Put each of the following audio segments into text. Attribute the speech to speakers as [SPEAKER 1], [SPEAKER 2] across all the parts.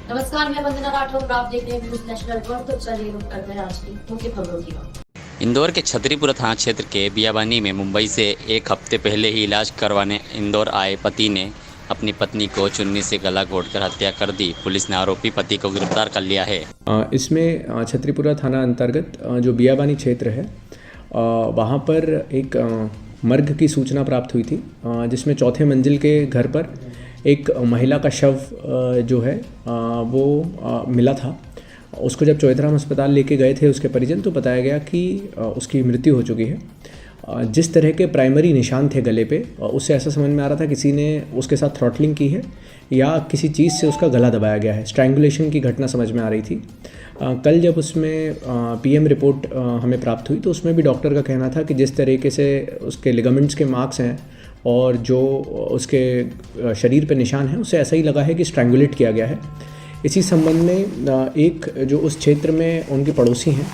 [SPEAKER 1] नमस्कार, मैं वंदना राठौर और आप देख रहे हैं न्यूज़ नेशनल वर्ल्ड। तो चलिए रुक करते हैं आज की मुख्य खबरों की ओर।
[SPEAKER 2] इंदौर के छतरीपुरा थाना क्षेत्र के बियाबानी में मुंबई से एक हफ्ते पहले ही इलाज करवाने इंदौर आए पति ने अपनी पत्नी को चुन्नी से गला घोंटकर हत्या कर दी। पुलिस ने आरोपी पति को गिरफ्तार कर लिया है।
[SPEAKER 3] इसमें छतरीपुरा थाना अंतर्गत जो बियाबानी क्षेत्र है वहाँ पर एक मर्ग की सूचना प्राप्त हुई थी, जिसमें चौथे मंजिल के घर पर एक महिला का शव जो है वो मिला था। उसको जब चौधराम अस्पताल लेके गए थे उसके परिजन, तो बताया गया कि उसकी मृत्यु हो चुकी है। जिस तरह के प्राइमरी निशान थे गले पे, उससे ऐसा समझ में आ रहा था किसी ने उसके साथ थ्रॉटलिंग की है या किसी चीज़ से उसका गला दबाया गया है। स्ट्रैंगुलेशन की घटना समझ में आ रही थी। कल जब उसमें पीएम रिपोर्ट हमें प्राप्त हुई तो उसमें भी डॉक्टर का कहना था कि जिस तरीके से उसके लिगामेंट्स के मार्क्स हैं और जो उसके शरीर पे निशान हैं, उससे ऐसा ही लगा है कि स्ट्रैंगुलेट किया गया है। इसी संबंध में एक जो उस क्षेत्र में उनके पड़ोसी हैं,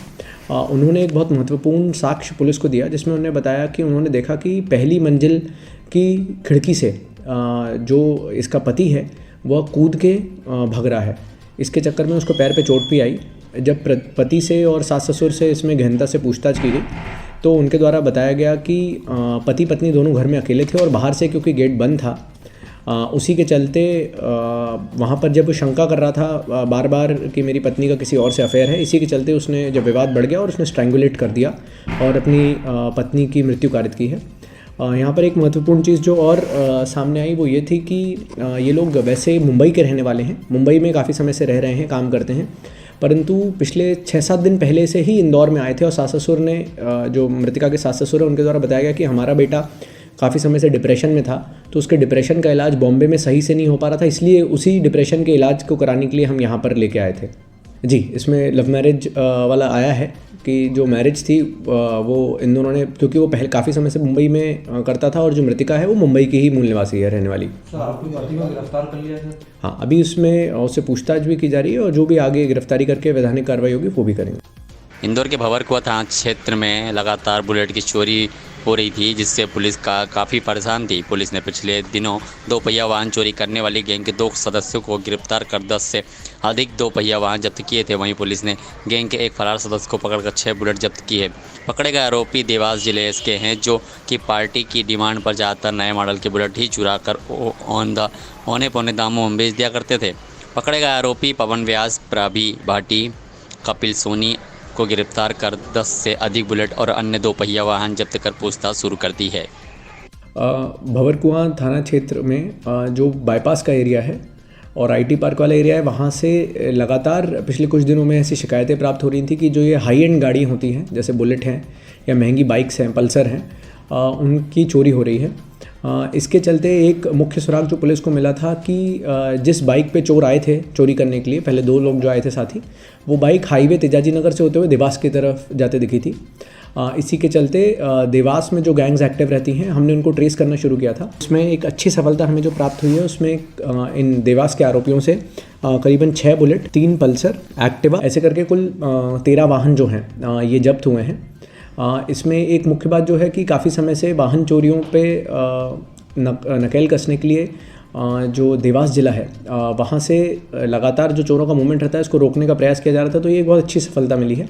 [SPEAKER 3] उन्होंने एक बहुत महत्वपूर्ण साक्ष्य पुलिस को दिया, जिसमें उन्होंने बताया कि उन्होंने देखा कि पहली मंजिल की खिड़की से जो इसका पति है वह कूद के भाग रहा है। इसके चक्कर में उसको पैर पे चोट भी आई। जब पति से और सास ससुर से इसमें गहनता से पूछताछ की गई तो उनके द्वारा बताया गया कि पति पत्नी दोनों घर में अकेले थे और बाहर से क्योंकि गेट बंद था, उसी के चलते वहाँ पर जब शंका कर रहा था बार बार कि मेरी पत्नी का किसी और से अफेयर है, इसी के चलते उसने जब विवाद बढ़ गया और उसने स्ट्रैंगुलेट कर दिया और अपनी पत्नी की मृत्यु कारित की है। यहाँ पर एक महत्वपूर्ण चीज़ जो और सामने आई वो ये थी कि ये लोग वैसे मुंबई के रहने वाले हैं, मुंबई में काफ़ी समय से रह रहे हैं, काम करते हैं, परंतु पिछले 6-7 दिन पहले से ही इंदौर में आए थे। और सास ससुर ने, जो मृतिका के सास ससुर है, उनके द्वारा बताया गया कि हमारा बेटा काफ़ी समय से डिप्रेशन में था, तो उसके डिप्रेशन का इलाज बॉम्बे में सही से नहीं हो पा रहा था, इसलिए उसी डिप्रेशन के इलाज को कराने के लिए हम यहाँ पर लेके आए थे। जी, इसमें लव मैरिज वाला आया है कि जो मैरिज थी वो इन दोनों ने, क्योंकि वो पहले काफ़ी समय से मुंबई में करता था और जो मृतिका है वो मुंबई की ही मूल निवासी है, रहने वाली।
[SPEAKER 4] सर, आपकी पति को गिरफ्तार कर लिया सर?
[SPEAKER 3] हाँ, अभी उसमें उससे पूछताछ भी की जा रही है और जो भी आगे गिरफ्तारी करके वैधानिक कार्रवाई होगी वो भी करेंगे।
[SPEAKER 2] इंदौर के भंवरकुआं थाना क्षेत्र में लगातार बुलेट की चोरी हो रही थी, जिससे पुलिस काफ़ी परेशान थी। पुलिस ने पिछले दिनों 2 पहिया वाहन चोरी करने वाली गैंग के 2 सदस्यों को गिरफ्तार कर 10 से अधिक 2 पहिया वाहन जब्त किए थे। वहीं पुलिस ने गैंग के एक फरार सदस्य को पकड़कर 6 बुलेट जब्त की है। पकड़े गए आरोपी देवास जिले के हैं, जो कि पार्टी की डिमांड पर ज़्यादातर नए मॉडल के बुलेट ही चुरा कर औने पौने दामों में बेच दिया करते थे। पकड़े गए आरोपी पवन व्यास, प्रभी भाटी, कपिल सोनी को गिरफ्तार कर 10 से अधिक बुलेट और अन्य 2 पहिया वाहन जब्त कर पूछताछ शुरू कर दी है।
[SPEAKER 3] भंवरकुआं थाना क्षेत्र में जो बाईपास का एरिया है और आईटी पार्क वाला एरिया है, वहाँ से लगातार पिछले कुछ दिनों में ऐसी शिकायतें प्राप्त हो रही थी कि जो ये हाई एंड गाड़ी होती हैं, जैसे बुलेट हैं या महंगी बाइक्स हैं, पल्सर हैं, उनकी चोरी हो रही है। इसके चलते एक मुख्य सुराग जो पुलिस को मिला था कि जिस बाइक पे चोर आए थे चोरी करने के लिए, पहले 2 लोग जो आए थे साथी, वो बाइक हाईवे तेजाजी नगर से होते हुए देवास की तरफ जाते दिखी थी। इसी के चलते देवास में जो गैंग्स एक्टिव रहती हैं, हमने उनको ट्रेस करना शुरू किया था। उसमें एक अच्छी सफलता हमें जो प्राप्त हुई है, उसमें इन देवास के आरोपियों से करीबन 6 बुलेट, 3 पल्सर, एक्टिवा, ऐसे करके कुल 13 वाहन जो हैं ये जब्त हुए हैं। इसमें एक मुख्य बात जो है कि काफ़ी समय से वाहन चोरियों पे नकेल कसने के लिए जो देवास जिला है वहाँ से लगातार जो चोरों का मूवमेंट रहता है, इसको रोकने का प्रयास किया जा रहा था, तो ये एक बहुत अच्छी सफलता मिली है।